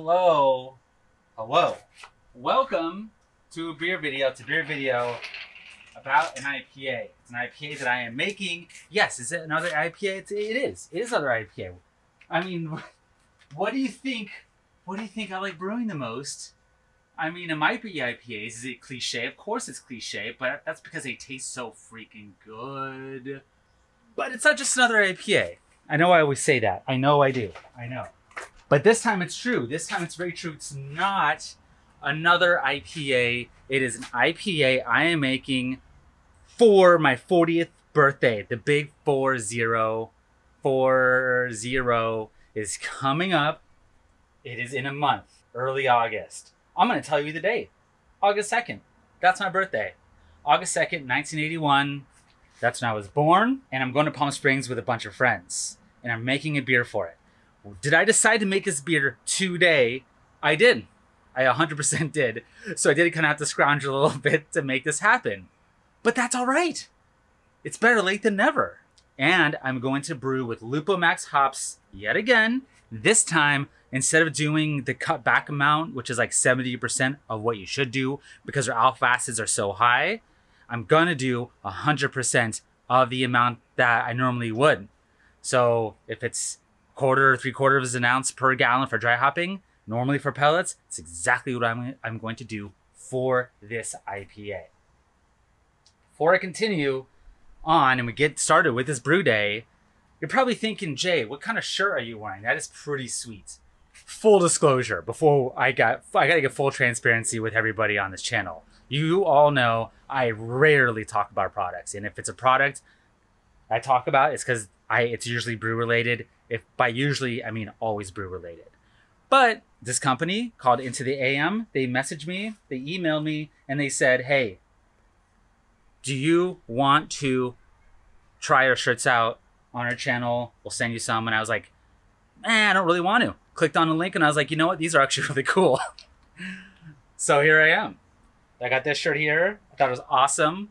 Hello. Welcome to a beer video. It's a beer video about an IPA. It's an IPA that I am making. Yes, is it another IPA? It is. It is another IPA. I mean, what do you think? What do you think I like brewing the most? I mean, it might be IPAs. Is it cliche? Of course it's cliche, but that's because they taste so freaking good. But it's not just another IPA. I know I always say that. I know I do. I know. But this time it's true. This time it's very true. It's not another IPA. It is an IPA I am making for my 40th birthday. The big 40. 40 is coming up. It is in a month, early August. I'm going to tell you the date. August 2nd. That's my birthday. August 2nd, 1981. That's when I was born. And I'm going to Palm Springs with a bunch of friends. And I'm making a beer for it. Did I decide to make this beer today? I did. I 100% did. So I did kind of have to scrounge a little bit to make this happen. But that's all right. It's better late than never. And I'm going to brew with Lupomax hops yet again. This time, instead of doing the cut back amount, which is like 70% of what you should do because our alpha acids are so high, I'm going to do 100% of the amount that I normally would. So if it's quarter or 3/4 of an ounce per gallon for dry hopping, normally for pellets, it's exactly what I'm going to do for this IPA. Before I continue on and we get started with this brew day, you're probably thinking, Jay, what kind of shirt are you wearing? That is pretty sweet. Full disclosure, before I gotta get full transparency with everybody on this channel. You all know I rarely talk about products, and if it's a product I talk about, it's because it's usually brew related. If by usually, I mean always brew related. But this company called Into the AM, they messaged me, they emailed me, and they said, hey, do you want to try our shirts out on our channel? We'll send you some. And I was like, I don't really want to. Clicked on the link and I was like, you know what? These are actually really cool. So here I am. I got this shirt here. I thought it was awesome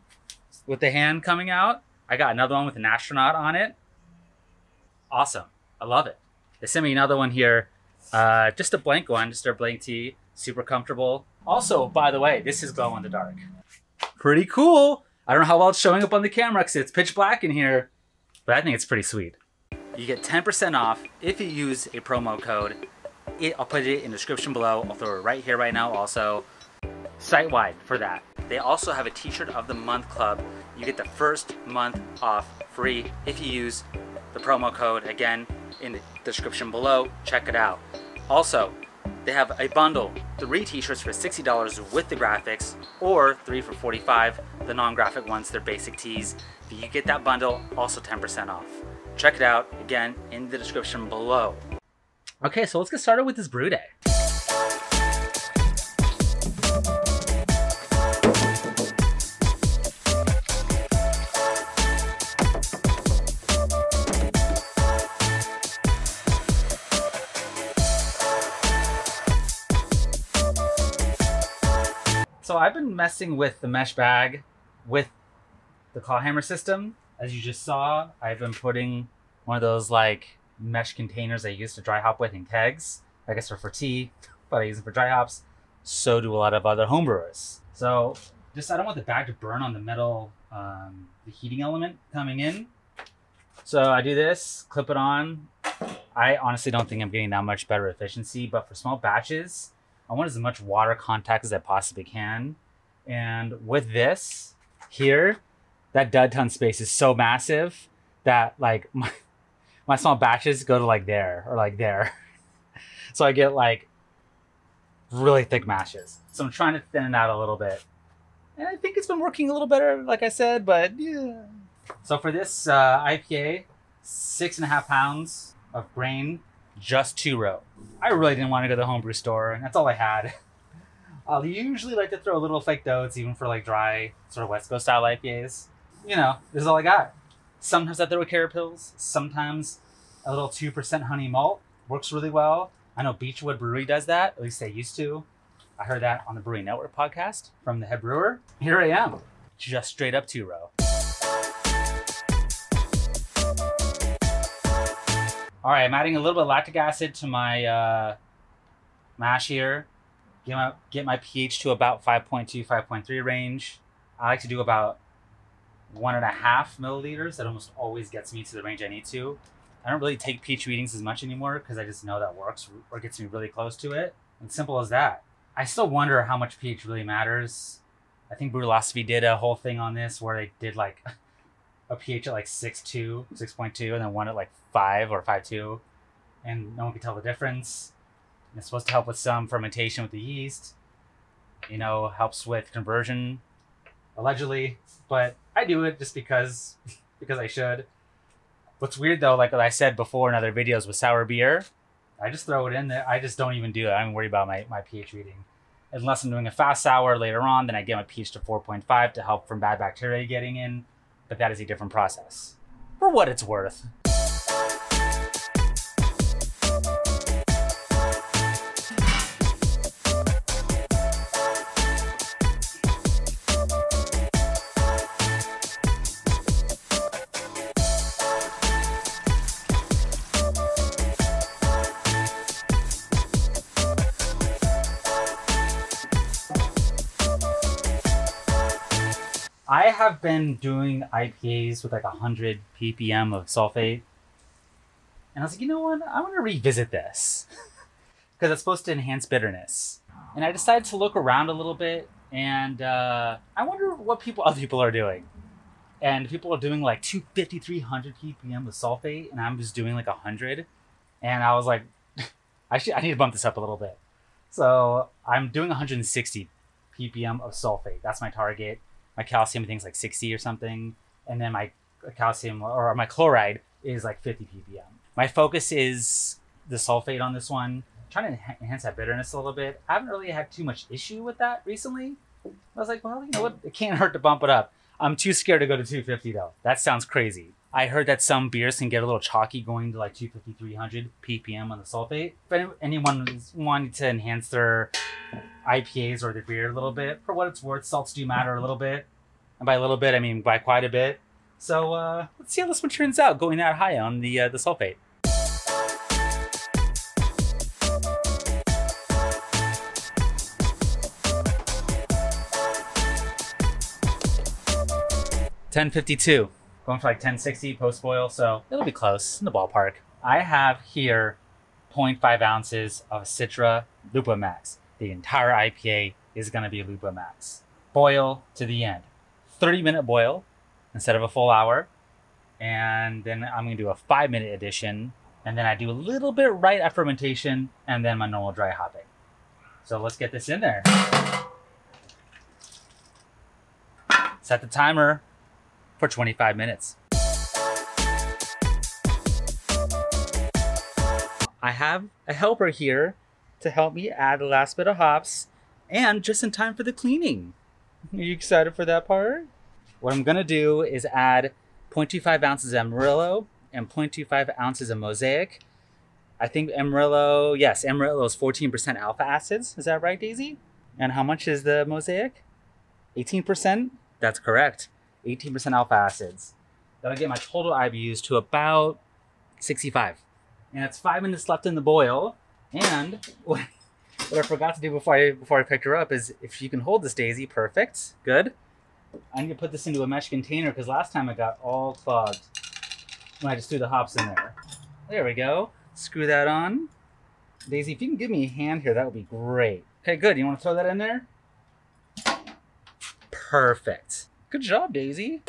with the hand coming out. I got another one with an astronaut on it. Awesome. I love it. They sent me another one here. Just a blank one, just a blank tee. Super comfortable. Also, by the way, this is glow in the dark. Pretty cool. I don't know how well it's showing up on the camera because it's pitch black in here, but I think it's pretty sweet. You get 10% off if you use a promo code. I'll put it in the description below. I'll throw it right here right now also. Site-wide for that. They also have a t-shirt of the month club. You get the first month off free if you use the promo code, again, in the description below. Check it out. Also, they have a bundle, 3 t-shirts for $60 with the graphics, or 3 for $45, the non-graphic ones, they're basic tees. If you get that bundle, also 10% off. Check it out, again, in the description below. Okay, so let's get started with this brew day. So I've been messing with the mesh bag with the claw hammer system. As you just saw, I've been putting one of those like mesh containers I used to dry hop with in kegs. I guess they're for tea, but I use them for dry hops. So do a lot of other homebrewers. So I don't want the bag to burn on the metal, the heating element coming in. So I do this, clip it on. I honestly don't think I'm getting that much better efficiency, but for small batches, I want as much water contact as I possibly can. And with this here, that dud ton space is so massive that like my small batches go to like there or like there. So I get like really thick mashes. So I'm trying to thin it out a little bit. And I think it's been working a little better, like I said, but yeah. So for this IPA, 6.5 pounds of grain, just 2-row. I really didn't want to go to the homebrew store, and that's all I had. I'll usually like to throw a little flaked oats, even for like dry, sort of West Coast style IPAs. You know, this is all I got. Sometimes I throw carrot pills. Sometimes a little 2% honey malt works really well. I know Beechwood Brewery does that, at least they used to. I heard that on the Brewing Network podcast from the head brewer. Here I am, just straight up 2-row. All right, I'm adding a little bit of lactic acid to my mash here. Get my pH to about 5.2, 5.3 range. I like to do about 1.5 milliliters. That almost always gets me to the range I need to. I don't really take pH readings as much anymore because I just know that works or gets me really close to it. And simple as that. I still wonder how much pH really matters. I think Brewlosophy did a whole thing on this where they did like a pH at like 6.2, and then one at like 5 or 5.2, and no one could tell the difference. And it's supposed to help with some fermentation with the yeast. You know, helps with conversion, allegedly. But I do it just because I should. What's weird though, like I said before in other videos with sour beer, I just throw it in there. I just don't even do it. I don't worry about my pH reading. Unless I'm doing a fast sour later on, then I get my pH to 4.5 to help from bad bacteria getting in. But that is a different process. For what it's worth. I have been doing IPAs with like 100 ppm of sulfate. And I was like, you know what? I want to revisit this. Because it's supposed to enhance bitterness. And I decided to look around a little bit. And I wonder what other people are doing. And people are doing like 250, 300 ppm with sulfate. And I'm just doing like 100. And I was like, I need to bump this up a little bit. So I'm doing 160 ppm of sulfate. That's my target. My calcium, I think, is like 60 or something. And then my calcium or my chloride is like 50 ppm. My focus is the sulfate on this one. I'm trying to enhance that bitterness a little bit. I haven't really had too much issue with that recently. I was like, well, you know what? It can't hurt to bump it up. I'm too scared to go to 250 though. That sounds crazy. I heard that some beers can get a little chalky going to like 250, 300 ppm on the sulfate. If anyone is wanting to enhance their IPAs or their beer a little bit, for what it's worth, salts do matter a little bit. And by a little bit, I mean by quite a bit. So let's see how this one turns out going that high on the sulfate. $10.52. Going for like 1060 post boil, so it'll be close in the ballpark. I have here 0.5 ounces of Citra Lupomax. The entire IPA is going to be Lupomax. Boil to the end. 30-minute boil instead of a full hour. And then I'm going to do a 5-minute addition. And then I do a little bit right after fermentation and then my normal dry hopping. So let's get this in there. Set the timer for 25 minutes. I have a helper here to help me add the last bit of hops and just in time for the cleaning. Are you excited for that part? What I'm gonna do is add 0.25 ounces of Amarillo and 0.25 ounces of Mosaic. I think Amarillo, yes, Amarillo is 14% alpha acids. Is that right, Daisy? And how much is the Mosaic? 18%? That's correct. 18% alpha acids. That'll get my total IBUs to about 65. And it's 5 minutes left in the boil. And what I forgot to do before I picked her up is if you can hold this, Daisy, perfect, good. I need to put this into a mesh container because last time it got all clogged when I just threw the hops in there. There we go. Screw that on. Daisy, if you can give me a hand here, that would be great. Okay, good. You want to throw that in there? Perfect. Good job, Daisy.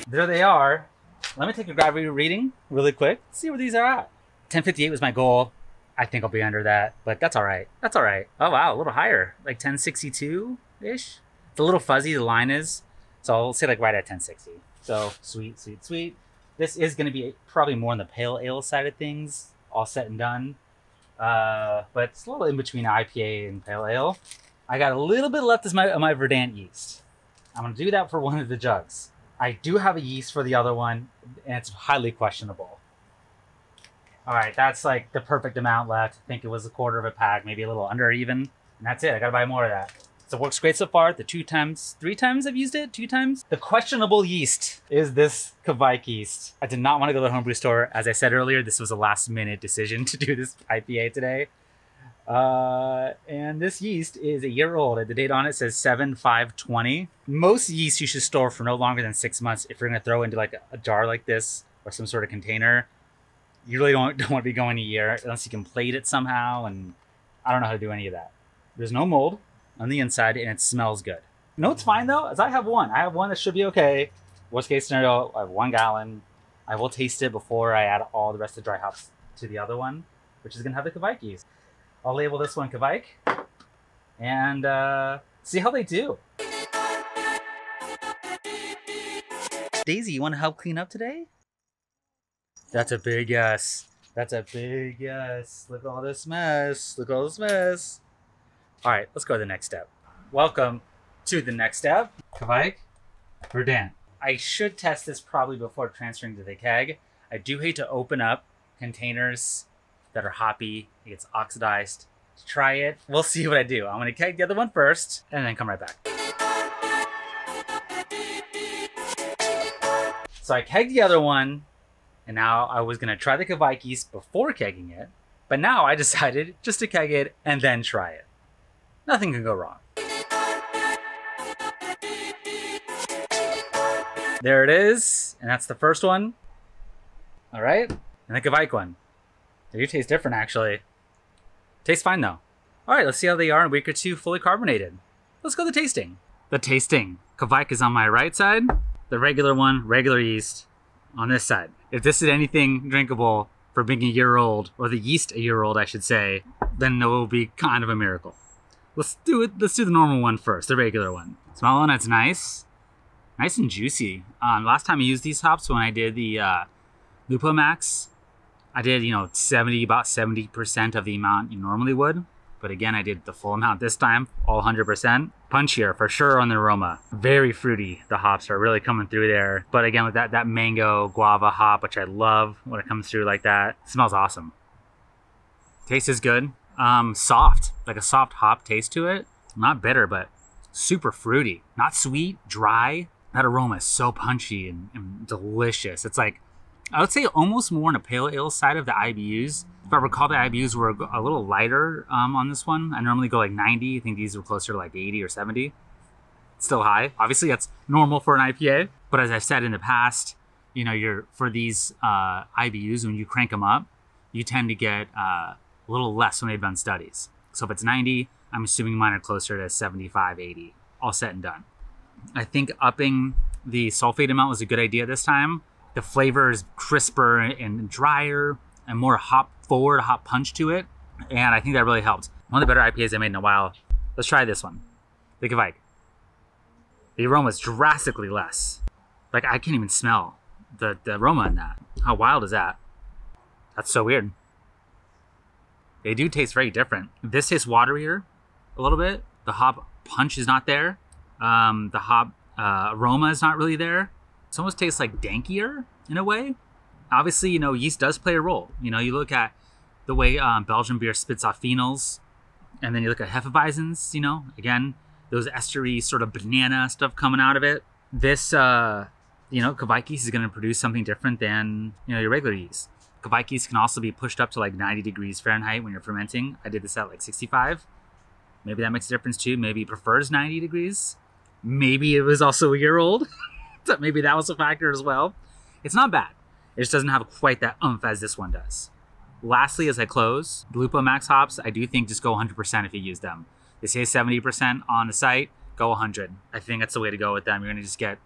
There they are. Let me take a gravity reading really quick. See where these are at. 1058 was my goal. I think I'll be under that, but that's all right. That's all right. Oh, wow, a little higher, like 1062-ish. It's a little fuzzy, the line is. So I'll say like right at 1060. So sweet, sweet, sweet. This is going to be probably more on the pale ale side of things, all said and done. But it's a little in between IPA and pale ale. I got a little bit left as my Verdant yeast. I'm going to do that for one of the jugs. I do have a yeast for the other one, and it's highly questionable. All right, that's like the perfect amount left. I think it was a quarter of a pack, maybe a little under even. And that's it. I got to buy more of that. So it works great so far. The 3 times I've used it, 2 times. The questionable yeast is this Kviek yeast. I did not want to go to the homebrew store. As I said earlier, this was a last minute decision to do this IPA today. And this yeast is a year old. The date on it says 7/5/20. Most yeast you should store for no longer than 6 months. If you're gonna throw into like a jar like this or some sort of container, you really don't want to be going a year unless you can plate it somehow. And I don't know how to do any of that. There's no mold on the inside, and it smells good. No, it's fine though, as I have one. I have one that should be okay. Worst case scenario, I have 1 gallon. I will taste it before I add all the rest of the dry hops to the other one, which is gonna have the Kviek yeast. I'll label this one Kviek and see how they do. Daisy, you wanna help clean up today? That's a big yes. That's a big yes. Look at all this mess. Look at all this mess. All right, let's go to the next step. Welcome to the next step. Kviek, Verdant. I should test this probably before transferring to the keg. I do hate to open up containers that are hoppy. It gets oxidized. To try it, we'll see what I do. I'm gonna keg the other one first and then come right back. So I kegged the other one, and now I was gonna try the Kviek yeast before kegging it, but now I decided just to keg it and then try it. Nothing can go wrong. There it is, and that's the first one. All right, and the Kviek one. They do taste different, actually. Tastes fine, though. All right, let's see how they are in a week or two fully carbonated. Let's go to the tasting. The tasting. Kviek is on my right side. The regular one, regular yeast, on this side. If this is anything drinkable for being a year old, or the yeast a year old, I should say, then it will be kind of a miracle. Let's do it. Let's do the normal one first, the regular one. Smell on it's nice. Nice and juicy. Last time I used these hops when I did the Lupomax, I did, about 70% of the amount you normally would. But again, I did the full amount this time, all 100%. Punchier for sure on the aroma. Very fruity. The hops are really coming through there. But again, with that mango guava hop, which I love when it comes through like that. It smells awesome. Taste is good. Soft, like a soft hop taste to it. Not bitter, but super fruity. Not sweet, dry. That aroma is so punchy and delicious. It's like, I would say almost more on a pale ale side of the IBUs. If I recall, the IBUs were a little lighter on this one. I normally go like 90. I think these were closer to like 80 or 70. It's still high. Obviously, that's normal for an IPA. But as I've said in the past, for these IBUs, when you crank them up, you tend to get a little less when they've done studies. So if it's 90, I'm assuming mine are closer to 75, 80, all said and done. I think upping the sulfate amount was a good idea this time. The flavor is crisper and drier and more hop forward, hop punch to it. And I think that really helped. One of the better IPAs I made in a while. Let's try this one, the Kviek. The aroma is drastically less. Like I can't even smell the aroma in that. How wild is that? That's so weird. They do taste very different. This tastes waterier a little bit. The hop punch is not there. The hop aroma is not really there. It almost tastes like dankier in a way. Obviously, yeast does play a role. You look at the way Belgian beer spits off phenols, and then you look at Hefeweizens, again, those estery sort of banana stuff coming out of it. This, Kviek yeast is going to produce something different than, your regular yeast. Kviek yeast can also be pushed up to like 90 degrees Fahrenheit when you're fermenting. I did this at like 65. Maybe that makes a difference too. Maybe it prefers 90 degrees. Maybe it was also a year old. So maybe that was a factor as well. It's not bad. It just doesn't have quite that oomph as this one does. Lastly, as I close, the Lupomax hops, I do think just go 100% if you use them. They say 70% on the site, go 100. I think that's the way to go with them. You're gonna just get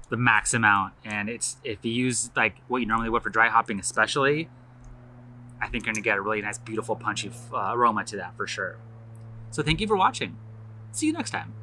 the max amount. And if you use like what you normally would for dry hopping especially, I think you're gonna get a really nice, beautiful, punchy aroma to that for sure. So thank you for watching. See you next time.